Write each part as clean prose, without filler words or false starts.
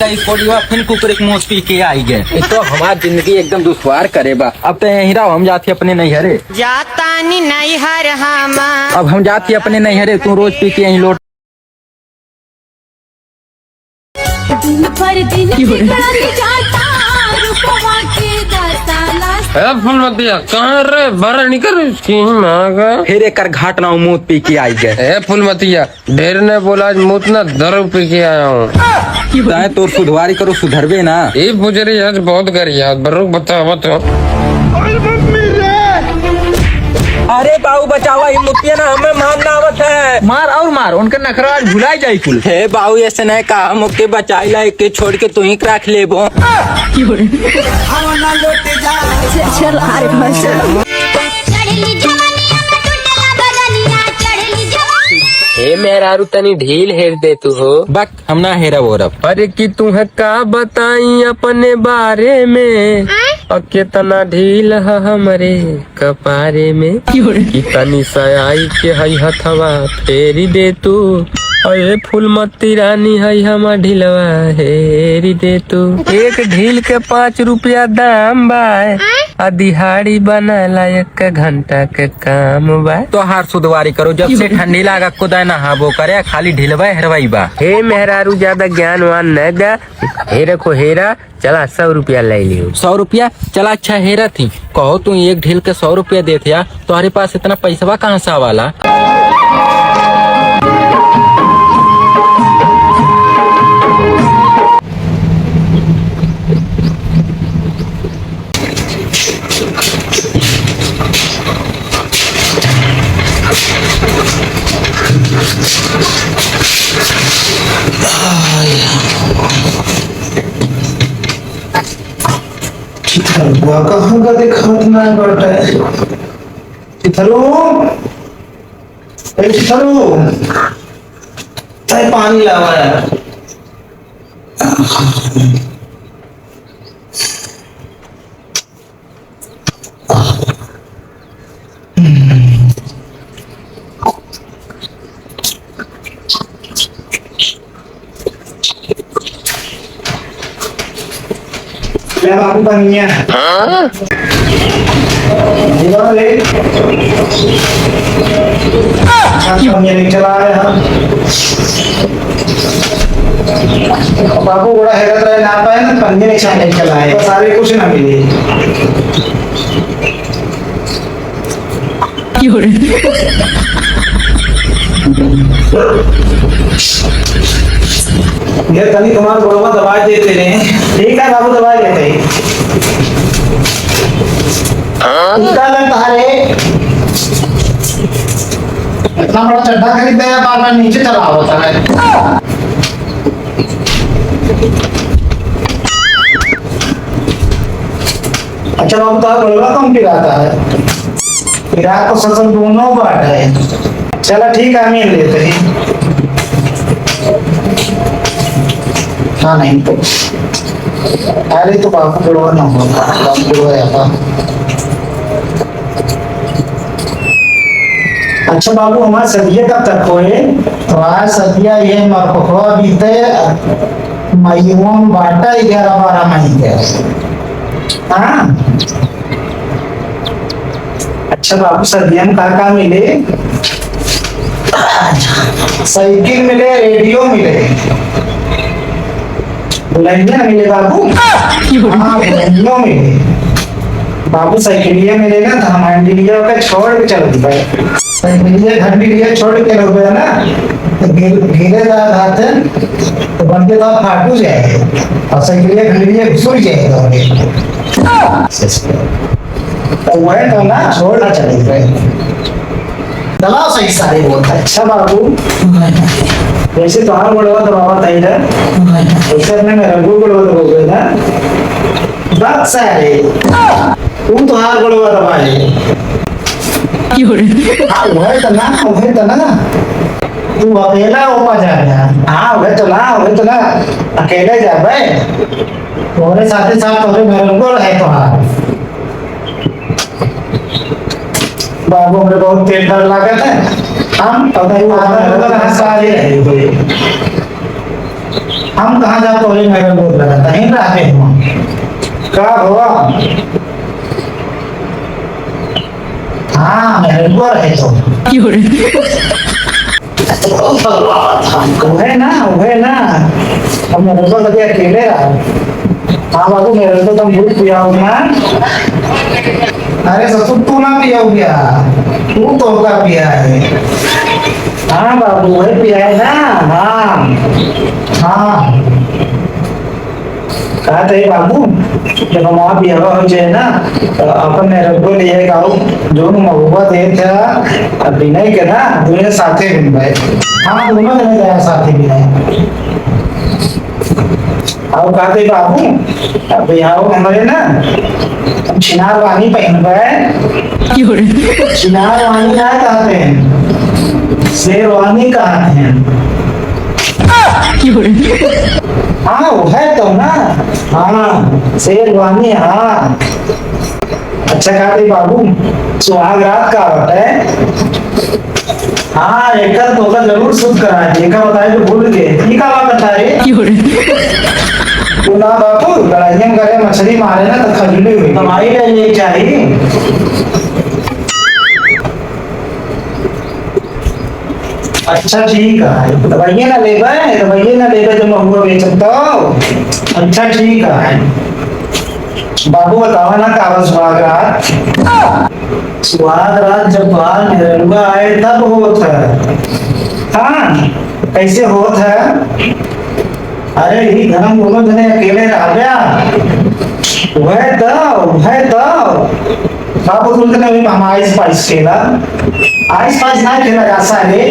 कोडिया फिर कुकर एक मोस पी के आई गए तो हमारी जिंदगी एकदम दुश्वार करे बा। अब तो यही रहो, हम जाती अपने नैहरे जाता नैहर हम। अब हम जाती अपने नैहरे, तू रोज पी के यहीं लौट। दिन पर दिन जाता रुपवा के फुलमतिया कहाँ रे बाहर निकल फिर एक घाट ना मूत पी के आई गए। फुलमतिया ढेर ने बोला मूत ना दारू पी के आया हूँ। तो सुधवारी करो, सुधरबे ना। ये पुजरी आज बहुत करी याद बरुक बताओ तो। अरे बाबू बचावा, मुतिया ना हमें मारना आवत है। मार और मार, उनका नखरा आज भुलाई जाई कुल। हे बाबू ऐसे नहीं कहा, मुक्के बचाई ला के छोड़ के तू ही रख लेबो। चल अरे हे मेहरारू तनी ढील हेर दे तू हो। बक हम ना हेरा वो रब। अरे कि तू है का बताई अपने बारे में, और कितना ढील है हमरे कपारे में। कि तनी सयाई के हई हथवा फेरी दे तू, अरे फूलमती रानी हई हमा ढीलवा हेरी दे तू। एक ढील के 5 रुपया दाम बा, दिहाड़ी बना एक घंटा के काम बा। तो हार सुधवारी करो, जब से ठंडी लागा खुदा नहाबो करे, खाली ढिलवा हेरवाई बा। हे मेहरारू ज्यादा ज्ञान वान न दा, हेरा को हेरा चला 100 रुपया ले लियो। 100 रुपया चला, अच्छा हेरा थी। कहो तू एक ढील के 100 रुपया देते या, तुम्हारे पास इतना पैसा कहाँ से आवाला। कहाँ का दिखात ना बटे चिथरू चाहे पानी लावा यार। बाबू बनिया चला बाबू बड़ा हैरत रहे ना पाए ना, पंजे नहीं चलाए सारे कुछ ना मिले। ये तनी तुम्हारे गोलवा दवाई देते रहे। ठीक है बाबू, दवाई लेते हैं। इतना बड़ा चड्ढा खरीदे हैं, बार बार नीचे चला होता है। अच्छा बाबू, तो गोलवा कम पिराता है। पिरा तो ससल दोनों बाट है। चलो ठीक है, हम लेते हैं। हाँ नहीं तो अरे तो बाबू गोलवा ना होगा, बाबू गोलवा आता। अच्छा बाबू, हमारा सदिया कब तक होए? तो आज सदिया ये मरपखवा बीते मईवन बाटा 11-12 महीने। हाँ अच्छा बाबू, सदिया में का मिले? साइकिल मिले, रेडियो मिले, बुलंदिया मिले बाबू। हाँ बुलंदियों मिले बाबू। साइकिलिया मिले ना, तो हम हंडिलिया का छोड़ के चल दिए। साइकिलिया हंडिलिया छोड़ के लोग ना, तो धीरे जाते तो बंदे तो फाटू जाए, और साइकिलिया हंडिलिया घुसुर जाएगा। तो वह तो ना छोड़ना चलेगा। दलाव सही सारे बोलता है। अच्छा बाबू, वैसे तो हाँ बोलवा तो बाबा तई है, वैसे अपने में रघु बोलवा तो बोल ना बात सारे तू तो हाँ बोलवा तो भाई। हाँ वह तो ना तू अकेला ऊपर जाएगा। हाँ वह तो ना अकेले जा भाई, तुम्हारे साथ ही साथ तुम्हारे मेरे है तो हाँ बाबू, मेरे बहुत तेल डर लगा था। हम सारे हम कहाँ जा तो मेरे बोल लगा कहीं रहते हम क्या हुआ हाँ मेरे को रहे तो वो है ना अब मेरे को लगे अकेले रहा हाँ बाबू मेरे को तुम दूध पिया हो ना अरे ससुर तू ना पिया हो गया तू तो होगा पिया है हाँ बाबू वही पिया है ना हाँ कहा थे बाबू जब हम वहाँ पिया हो जाए ना तो अपन मेरे को लिए गाँव जो महुआ दे था अभी नहीं के ना दोनों साथे बन गए हाँ दोनों जने गए साथे भी नहीं अब कहते बाबू अब यहाँ हमारे ना चिनार वानी पहन गए चिनार वानी क्या कहते हैं शेरवानी कहते हैं हाँ वो है तो ना हाँ शेरवानी हाँ अच्छा कहते बाबू सुहाग रात का होता है हाँ एक तो जरूर शुद्ध करा है बताए तो भूल गए ठीक है बात बता रहे ना बापू लड़ाइयाँ करे मछली मारे ना तो खजूली हुई हमारी नहीं चाहिए अच्छा ठीक है दवाइये ना ले गए जो महुआ बेच सकता हो अच्छा ठीक है बाबू बताओ ना कागज सुहाग रात जब बाल निरलुआ आए तब होत है हाँ कैसे होत है अरे ही धर्म दोनों जने अकेले रह गया वह तो बाबू तुम ने भी हम आइस पाइस खेला ना खेला जा सारे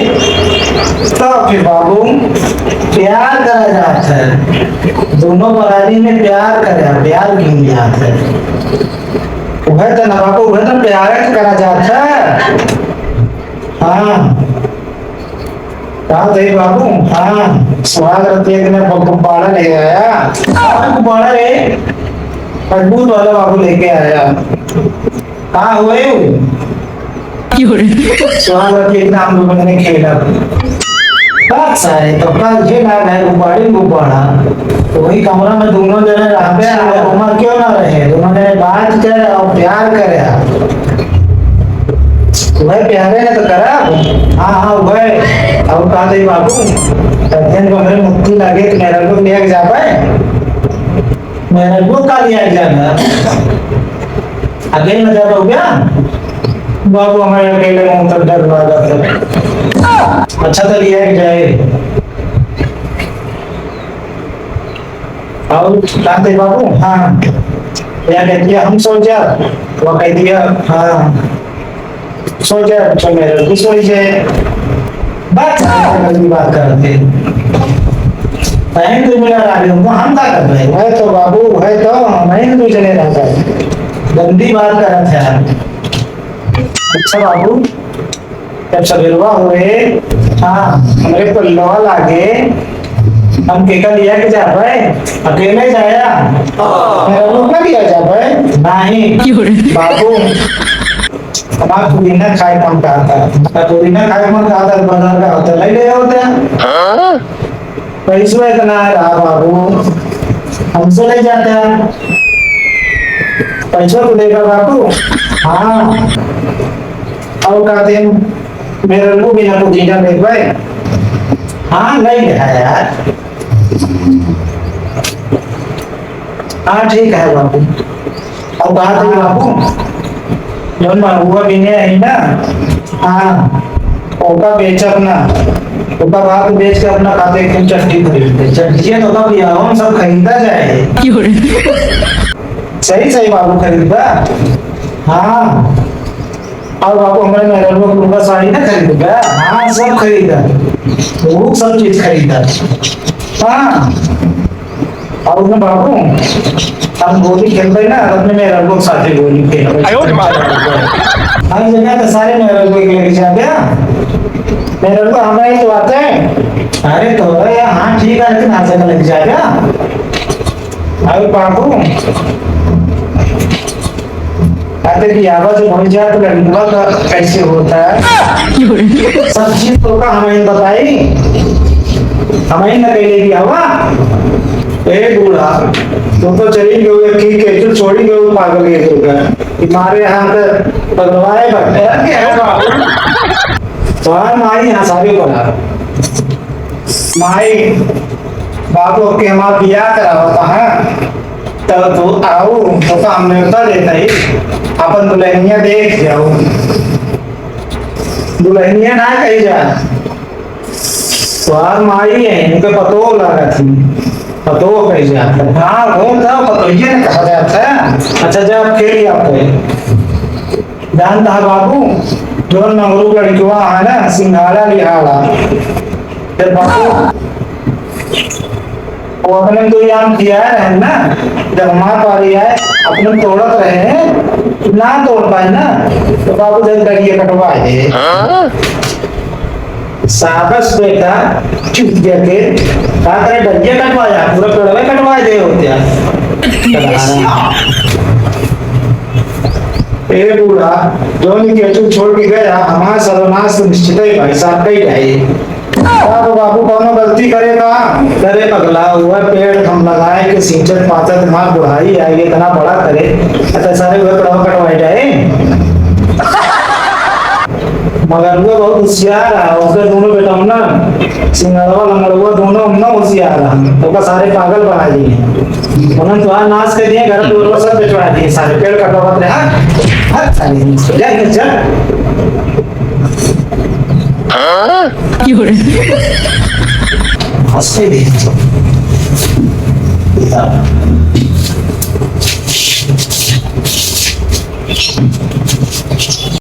तो फिर बाबू प्यार करा जाता है दोनों बराबरी में प्यार गिन जाता है वह तो ना बाबू वह तो प्यार करा जाता है हाँ कहा थे बाबू हाँ सुहाग रत एक ने गुब्बारा ले आया गुब्बारा रे मजबूत वाला बाबू लेके आया कहा हुए सुहाग रत एक नाम लोगों ने खेला बात सारे तो कल खेला है गुब्बारा तो वही कमरा में दोनों जने रह उम्र क्यों ना रहे दोनों जने बात करे और प्यार करे वह प्यारे ने तो करा हाँ वह अब कहा थे बाबू दिन को मेरे मुक्ति लगे तो मेरा लोग ले जा पाए मेरा लोग का लिया जाना अकेले में ज्यादा हो गया बाबू हमारे अकेले मुंह तक डर लगा था अच्छा तो लिया जाए और कहा थे बाबू हाँ क्या कह दिया हम सो जा वो कह दिया हाँ सो जाए तो मेरे भी सो जाए बात करते बहन तुम मेरा राजी हमको हम क्या कर रहे है तो बाबू है तो बहन तुम चले रहता है गंदी बात कर रहा था अच्छा बाबू जब सवेरवा हुए हाँ हमारे को लोहा लागे हम केका लिया के जा पाए अकेले जाया मेरा लोग ना लिया जा पाए नहीं बाबू हमारा पुदीना खाए मन खाता है पुदीना खाए मन खाता है बाजार का होता है ले होते हैं पैसा इतना है रहा बाबू हमसे ले जाते हैं पैसा तो देगा बाबू हाँ और कहते हैं मेरे लोग भी ना पुदीना ले पाए हाँ नहीं है यार हाँ ठीक है बाबू और कहा थे बाबू जौन हुआ भी नहीं है ना हाँ ओका बेच अपना ओका बात बेच के अपना खाते एकदम चट्टी खरीदते चट्टियाँ तो कब लिया हम सब खरीदा जाए सही बाबू खरीदा हाँ और बाबू हमारे मेरे लोग का साड़ी ना खरीदा हाँ सब खरीदा वो सब चीज खरीदा हाँ और उसमें बाबू हम गोली खेलते ना अपने मेरे लोग साथे गोली खेल हर जगह तो सारे मेरे लोग लेके जाते हैं मेरे लोग हमारे तो आते हैं अरे तो हाँ ठीक है लेकिन हर जगह लेके जाएगा अरे बाबू कहते कि आवाज बढ़ जाए तो लड़का का कैसे होता है सब चीज तो का हमें बताई हमें न कहले की हवा ए बूढ़ा तुम तो चली गए ठीक है जो छोड़ी गए पागल ये होगा मारे यहाँ तो पगलवाए बैठे तो माई यहाँ सारे बोला माई बाबू के हमारा बियाह करा होता है तब तो आओ तो हमने बता देता ही अपन दुल्हनिया देख जाओ दुल्हनिया ना कही जा तो माई है इनके पतो लगा थी पतो कही जाता है हाँ वो था पतो ये ना कहा जाता है अच्छा जब खेली आपको जानता है बाबू जो नगरू लड़कियां है ना सिंघाड़ा लिहाड़ा जब बाबू वो अपने तो याम किया है ना जब हमारे पारी है अपने तोड़त रहे ना तोड़ पाए ना तो बाबू जब दरिया कटवाए दे साबस बेटा चुप जाके का करे दरिया कटवाया पूरा पेड़वे कटवाए दे होते ए बूढ़ा जो नहीं तू छोड़ के गया हमारा सर्वनाश निश्चित है भाई साहब का ही है अब बाबू कौनो गलती करेगा करे पगला हुआ पेड़ हम लगाए कि सिंचन पाचन दिमाग बुढ़ाई आएगी इतना बड़ा करे अच्छा सारे हुए पड़ाव कटवाए जाए मगर वो बहुत होशियार है उसके दोनों बेटा ना सिंगड़वा लंगड़वा दोनों ना होशियार है तो का सारे पागल बना दिए उन्होंने तो नाश कर दिए घर पे सब बिछवा दिए सारे पेड़ कटवाते रहे हां सारे जा चल हंसते भी